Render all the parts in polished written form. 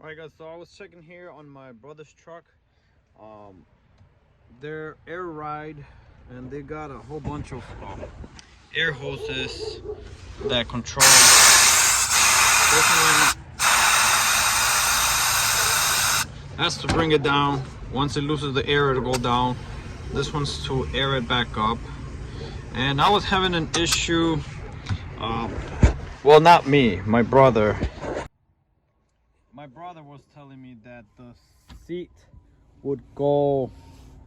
Alright guys, so I was checking here on my brother's truck. Their air ride, and they got a whole bunch of air hoses that control this one. That's to bring it down. Once it loses the air, it'll go down. This one's to air it back up. And I was having an issue, well, not me, my brother. My brother was telling me that the seat would go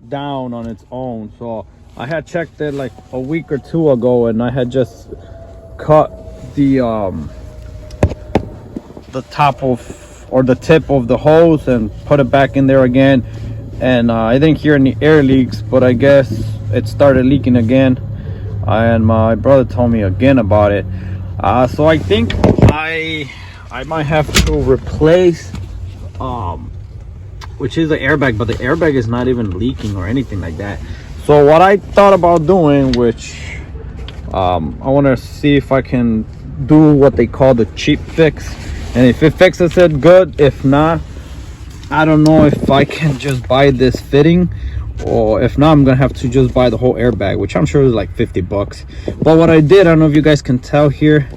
down on its own. So I had checked it like a week or two ago, and I had just cut the top of, or the tip of the hose, and put it back in there again. And I didn't hear any air leaks, but I guess it started leaking again, and my brother told me again about it. So I think I might have to replace which is the airbag, but the airbag is not even leaking or anything like that. So what I thought about doing, which I want to see if I can do what they call the cheap fix, and if it fixes it, good. If not, I don't know if I can just buy this fitting, or if not, I'm gonna have to just buy the whole airbag, which I'm sure is like 50 bucks. But what I did, I don't know if you guys can tell here,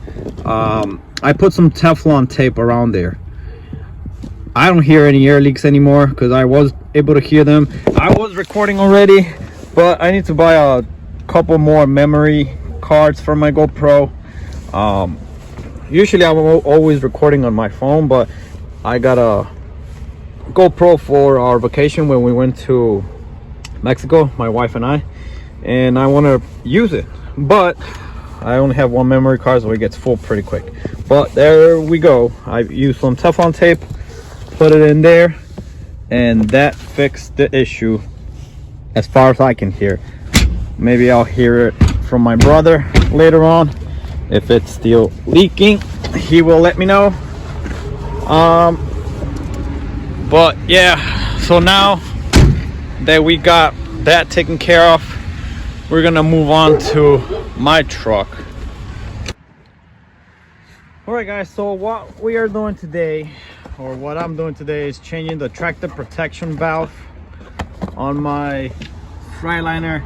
I put some Teflon tape around there. I don't hear any air leaks anymore because I was able to hear them. I was recording already, but I need to buy a couple more memory cards for my GoPro. Usually I'm always recording on my phone, but I got a GoPro for our vacation when we went to Mexico, my wife and I want to use it, but I only have one memory card, so it gets full pretty quick. But there we go. I used some Teflon tape, put it in there, and that fixed the issue as far as I can hear. Maybe I'll hear it from my brother later on. If it's still leaking, he will let me know. But yeah, so now that we got that taken care of, we're gonna move on to my truck. All right guys, so what we are doing today, or what I'm doing today, is changing the tractor protection valve on my Freightliner.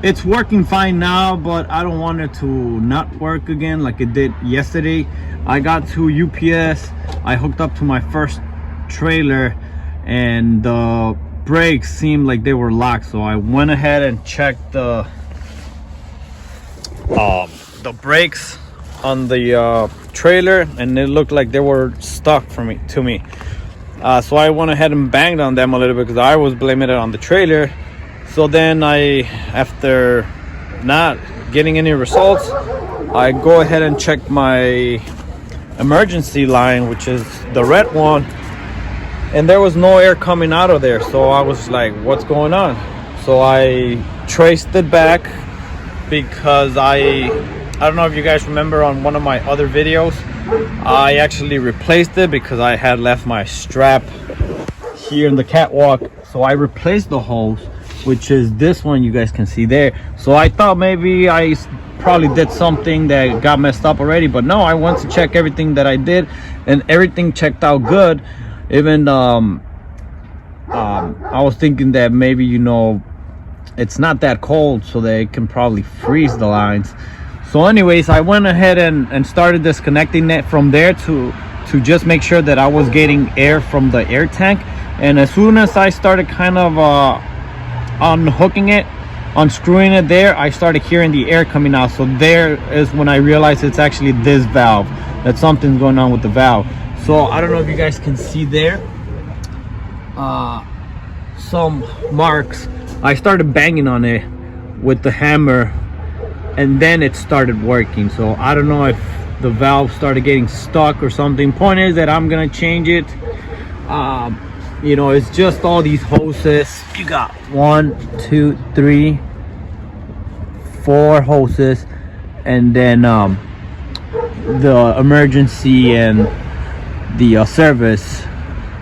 It's working fine now, but I don't want it to not work again like it did yesterday. I got to UPS, I hooked up to my first trailer, and the brakes seemed like they were locked, so I went ahead and checked the brakes on the trailer, and it looked like they were stuck to me. So I went ahead and banged on them a little bit because I was blaming it on the trailer. So then after not getting any results, I go ahead and check my emergency line, which is the red one, and there was no air coming out of there. So I was like, what's going on? So I traced it back, because I don't know if you guys remember, on one of my other videos I actually replaced it because I had left my strap here in the catwalk. So I replaced the hose, which is this one you guys can see there. So I thought maybe I probably did something that got messed up already, but no, I went to check everything that I did, and everything checked out good. Even I was thinking that maybe, you know, it's not that cold, so they can probably freeze the lines. So anyways, I went ahead and started disconnecting it from there to just make sure that I was getting air from the air tank. And as soon as I started kind of unhooking it, unscrewing it there, I started hearing the air coming out. So there is when I realized it's actually this valve, that something's going on with the valve. So I don't know if you guys can see there some marks. I started banging on it with the hammer, and then it started working. So I don't know if the valve started getting stuck or something. Point is that I'm gonna change it. You know, it's just all these hoses. You got 1, 2, 3, 4 hoses, and then the emergency and the service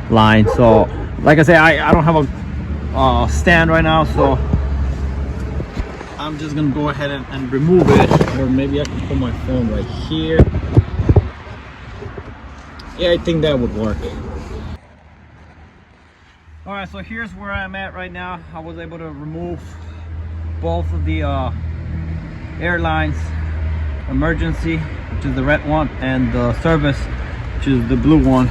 line. So like I say, I don't have a stand right now, so I'm just gonna go ahead and remove it, or maybe I can put my phone right here. Yeah, I think that would work. All right, so here's where I'm at right now. I was able to remove both of the airlines, emergency, which is the red one, and the service, which is the blue one.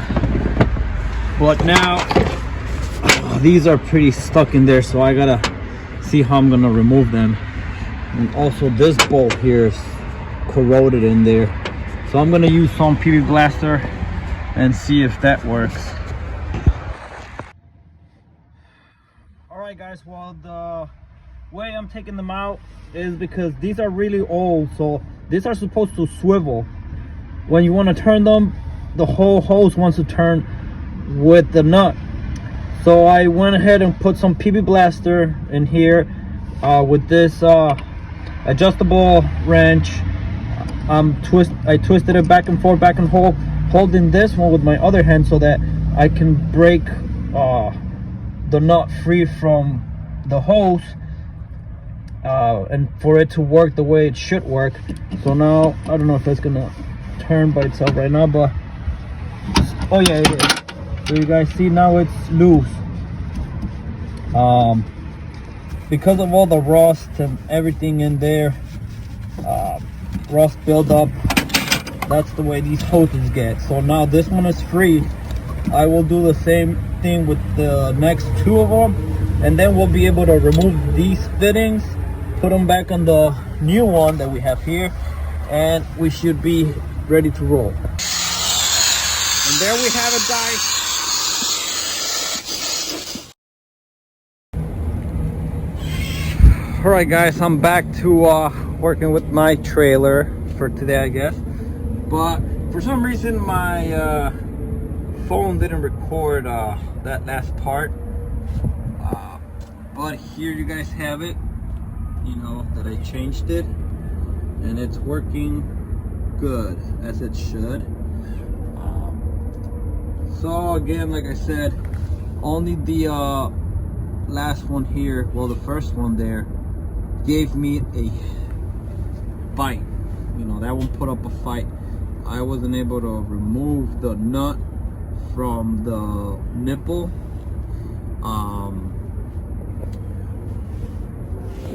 But now these are pretty stuck in there, so I gotta see how I'm gonna remove them. And also this bolt here is corroded in there, so I'm gonna use some PB Blaster and see if that works. All right guys, well, the way I'm taking them out is because these are really old, so these are supposed to swivel. When you want to turn them, the whole hose wants to turn with the nut. So I went ahead and put some PB Blaster in here with this adjustable wrench. I twisted it back and forth, back and forth, holding this one with my other hand so that I can break the nut free from the hose, and for it to work the way it should work. So now I don't know if it's gonna turn by itself right now, but oh yeah, it is. So you guys see now it's loose. Because of all the rust and everything in there, rust buildup, that's the way these hoses get. So now this one is free. I will do the same thing with the next two of them, and then we'll be able to remove these fittings, put them back on the new one that we have here, and we should be ready to roll. And there we have it, guys. All right guys, I'm back to working with my trailer for today, I guess. But for some reason my phone didn't record that last part. But here you guys have it, you know, that I changed it, and it's working good as it should. So again, like I said, only the last one here, well, the first one there, gave me a fight. You know, that one put up a fight. I wasn't able to remove the nut from the nipple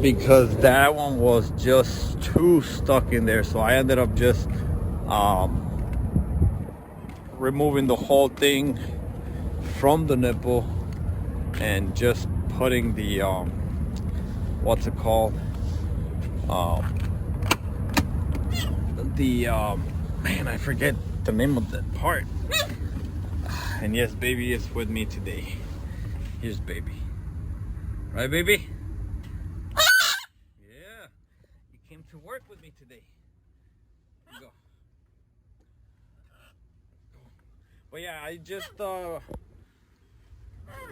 because that one was just too stuck in there. So I ended up just removing the whole thing from the nipple and just putting the what's it called, man, I forget the name of that part. And yes, baby is with me today. Here's baby, right baby? Yeah, you came to work with me today. Go. But yeah, I just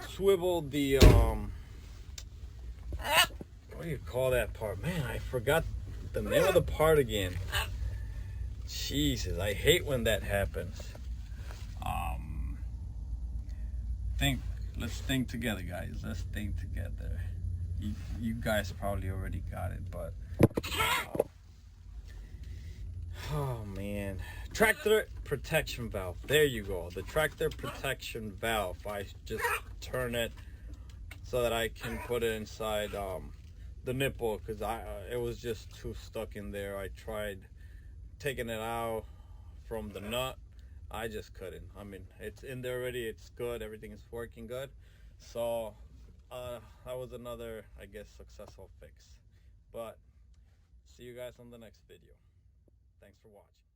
swiveled the what do you call that part? Man, I forgot the name of the part again. Jesus, I hate when that happens. Let's think together, guys. Let's think together. You guys probably already got it, but oh man. Tractor protection valve. There you go. The tractor protection valve. I just turn it so that I can put it inside the nipple, because it was just too stuck in there. I tried taking it out from the nut. I just couldn't. I mean, it's in there already. It's good. Everything is working good. So that was another, I guess, successful fix. But see you guys on the next video. Thanks for watching.